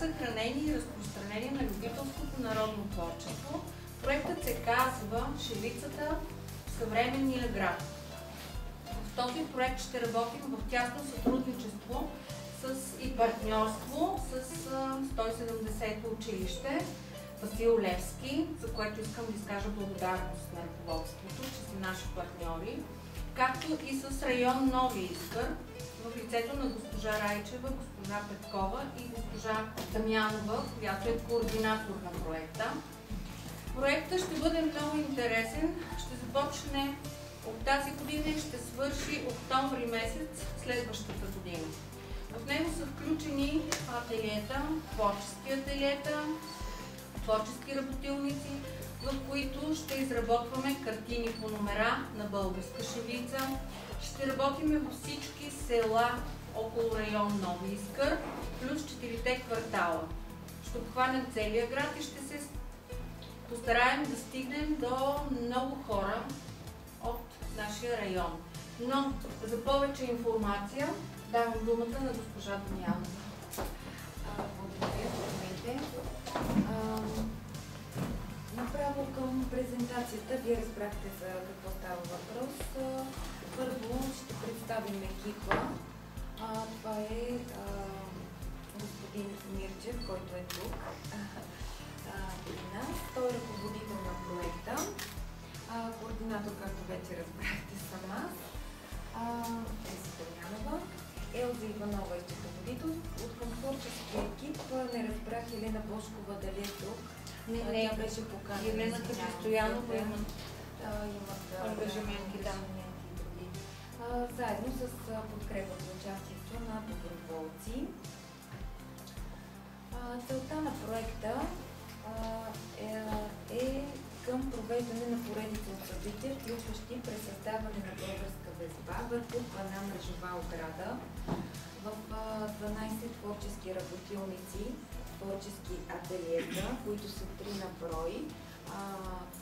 съхранение и разпространение на любителското народно творчество. Проектът се казва "Шевицата в съвременния град". В този проект ще работим в тясно сътрудничество и партньорство с 170-то училище Васил Левски, за което искам да изкажа благодарност на ръководството, че са наши партньори, както и с район Нови Искър, в лицето на госпожа Райчева, госпожа Петкова и госпожа Дамянова, която е координатор на проекта. Проектът ще бъде много интересен, ще започне от тази година и ще свърши октомври месец следващата година. В него са включени ателиета, творчески ателиета, творчески работилници, в които ще изработваме картини по номера на българска шевица. Ще работим във всички села около район Нови Искър, плюс 4-те квартала. Ще обхванем целия град и ще се постараем да стигнем до много хора от нашия район. Но за повече информация давам думата на госпожа Дамянова. Благодаря, здравейте. Направо към презентацията. Вие разбрахте за какво става въпрос. Първо ще представим екипа. Това е господин Мирчев, който е тук при нас. Той е ръководител на проекта. Координатор, както вече разбрахте, съм аз. Дамянова. Елза Иванова е счетоводител. От към творческия екип не разбрах Елена Бошкова дали е тук. Не, тя беше поканена. Елена Постоянова имат ангажименти, други. Заедно с подкрепа за участието на доброволци. Целта на проекта е към провеждане на поредица от събития, включващи пресъздаване на българска везба върху плана мрежова ограда в 12 творчески работилници, творчески ателиета, които са 3 на брой.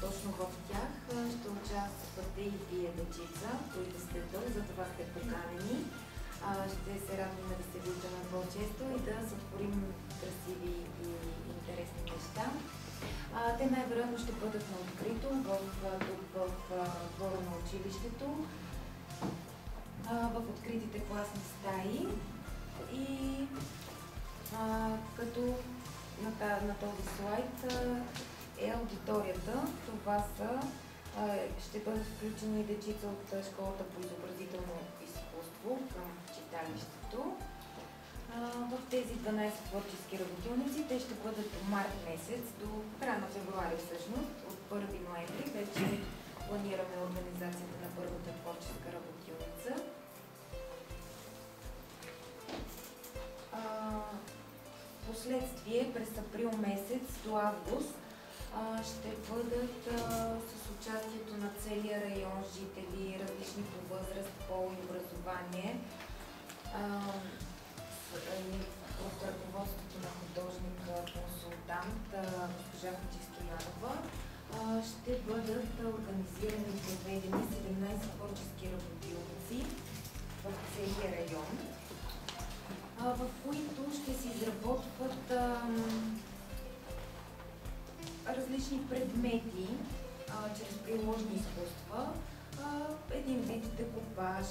Точно в тях ще участвате и вие, дечица, които сте тук, за това сте поканени. Ще се радваме да се виждаме по-често и да сътворим красиви и интересни неща. Те най-вероятно ще бъдат на открито в двора на училището, в откритите класни стаи и като на този слайд е аудиторията. Това ще бъдат включени дечица от школата по изобразително изкуство към читалището. В тези 12 творчески работилници те ще бъдат от март месец до края на февруари всъщност. От 1 ноември вече планираме организацията на първата творческа работилница. Последствие през април месец до август ще бъдат с участието на целия район жители, различни по възраст, пол и образование. От ръководството на художник-консултант госпожа Стоянова ще бъдат организирани и проведени 17 творчески работилници в целия район, в които ще се изработват различни предмети чрез приложни изкуства, един вид декупаж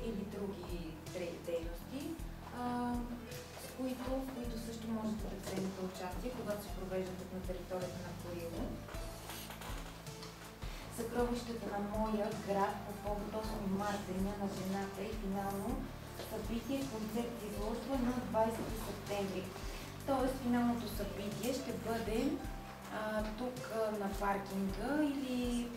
или други дейности, в които също можете да вземете участие, когато се провеждат на територията на Курило. Съкровището на моя град по повод 8 марта, Деня на жената и финално събитие, концерт изложба на 20 септември. Тоест финалното събитие ще бъде тук на паркинга или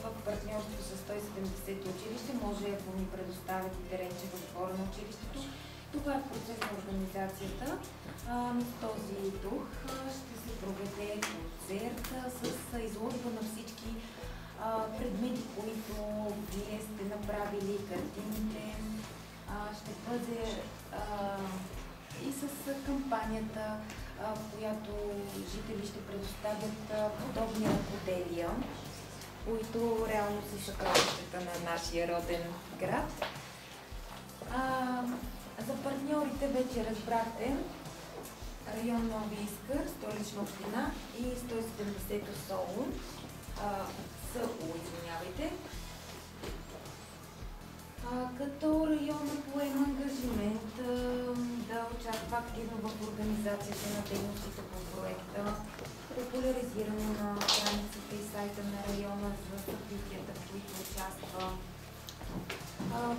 в партньорство с 170 училище. Може, ако ни предоставят и теренче в двора на училището. Това е процес на организацията. В този дух ще се проведе концерт с изложба на всички предмети, които вие сте направили, картините. Ще бъде и с кампанията, в която жители ще предоставят подобни ръкоделия, които реално са съкровищата на нашия роден град. За партньорите вече разбрахте. район Нови Искър, Столична община и 170-то СОУ, извинявайте. Като района поема ангажимент да участва активно в организацията на дейностите по проекта, популяризиране на страницата и сайта на района за събитията, в които участва,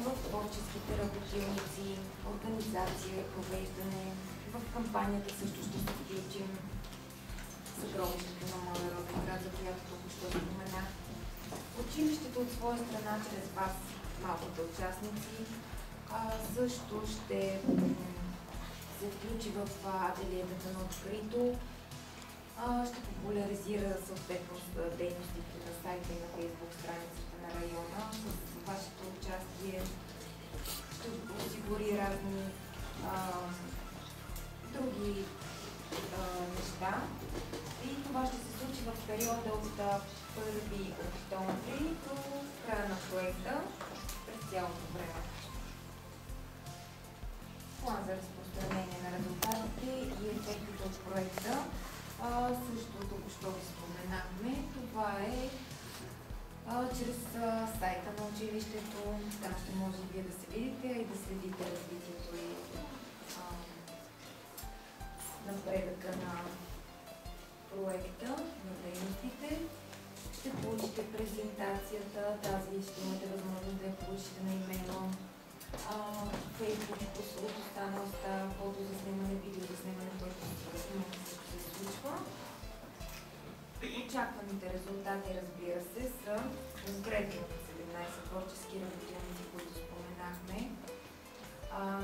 в творческите работилници, организация, провеждане. В кампанията също ще се включим съкровището на моя роден град, за която току-що споменах. Училището от своя страна, чрез вас, малките участници, също ще се включи в ателиетата на открито, ще популяризира съответно дейностите на сайта и на Фейсбук страницата на района. С вашето участие ще осигури разни други неща. И това ще се случи в периода от 1 октомври до края на проекта през цялото време. План за разпространение на резултатите и ефектите от проекта също току-що ви споменахме. Това е чрез сайта на училището. Там ще може и вие да се видите и да следите развитието и напредъка на проекта, на дейностите. Ще получите презентацията, тази ще имате възможност да я получите на имейла. Фейсбук от останалата, фотозаснимане, видеозаснимане, което се случва. Очакваните резултати, разбира се, са конкретно 17 творчески работилници, които споменахме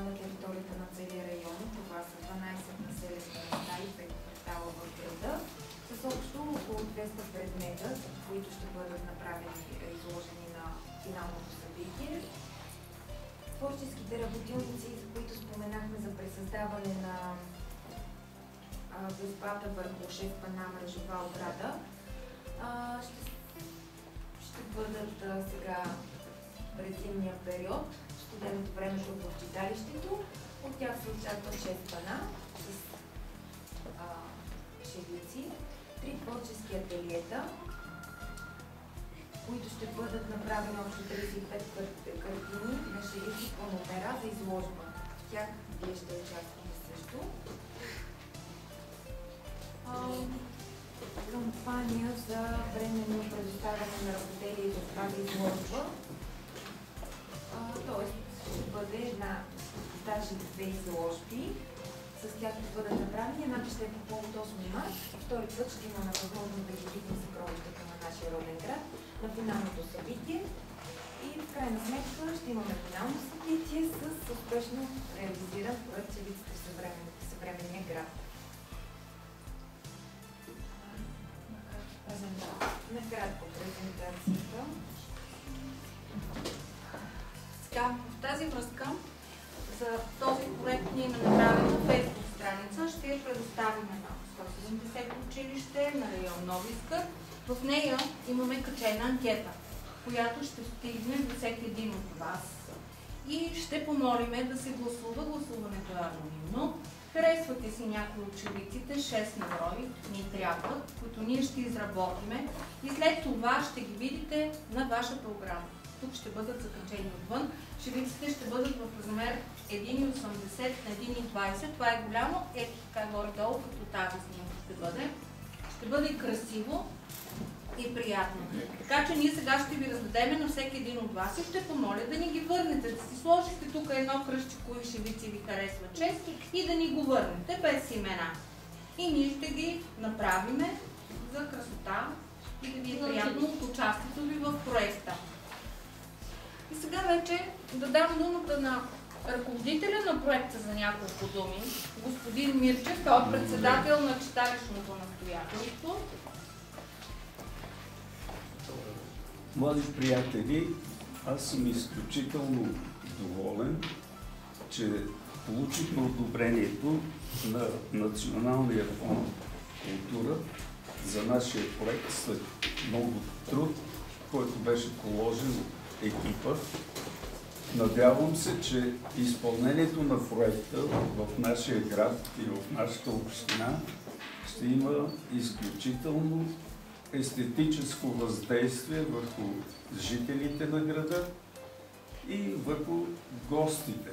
на територията на целия район. Това са 12 населени места и 5 квартала в града, с общо около 200 предмета, които ще бъдат направени и изложени на финалното събитие. Творческите работилници, за които споменахме за пресъздаване на везбата върху 6 пана мрежова ограда, ще бъдат сега през зимния период, студеното време тук в читалището. От тях се очакват 6 пана с шевици, 3 творчески ателиета, които ще бъдат направени общо 35 картини на шевици по номера за изложба. В тях вие ще участвате също. Кампания за временно предоставяне на ръководители за тази изложба. Тоест ще бъде една, даже 2 изложби. С тях ще бъдат направени. Едната ще е по повод 8 март, втори път ще имаме възможност да ги видим съкровищата на нашия роден град на финалното събитие. И в крайна сметка ще имаме финално събитие с успешно реализиран проект Шевиците в съвременния град. Накратко презентацията. Сега, в тази връзка, за този проект ние имаме направена фейсбук страница. Ще я предоставим на 170 училище на район Нови Искър. В нея имаме качена анкета, която ще стигне до всеки един от вас и ще помолиме да се гласува. Гласуването е анонимно. Харесвате си някои от шевиците, 6 на брой ни трябват, които ние ще изработиме и след това ще ги видите на вашата ограда. Тук ще бъдат закачени отвън. Шевиците ще бъдат в размер 1,80 на 1,20. Това е голямо. Ето така горе-долу, като тази снимка ще бъде. Ще бъде и красиво и приятно. Така че ние сега ще ви раздадем на всеки един от вас и ще помоля да ни ги върнете, да си сложите тук едно кръстче, кои шевици ви харесва чест и да ни го върнете без имена. И ние ще ги направиме за красота и да ви е приятно от участието ви в проекта. И сега вече да дам думата на ръководителя на проекта за няколко думи, господин Мирчев, той е председател на читалищното настоятелство. Млади приятели, аз съм изключително доволен, че получихме одобрението на Националния фонд култура за нашия проект след много труд, който беше положен от екипа. Надявам се, че изпълнението на проекта в нашия град и в нашата община ще има изключително естетическо въздействие върху жителите на града и върху гостите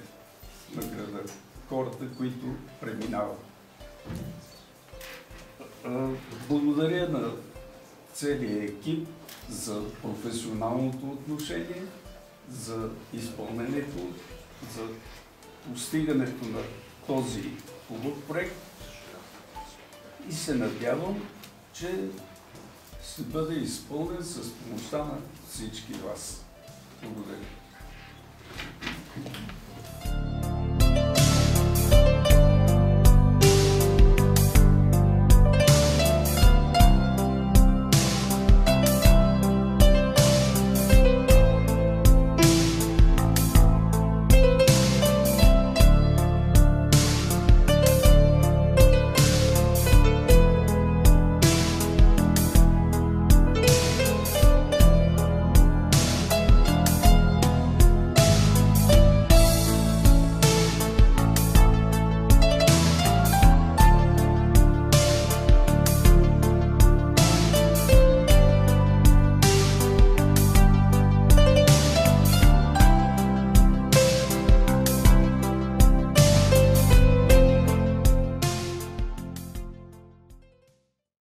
на града, хората, които преминават. Благодаря на целия екип за професионалното отношение, за изпълнението, за постигането на този хубав проект и се надявам, че ще бъде изпълнен с помощта на всички вас. Благодаря.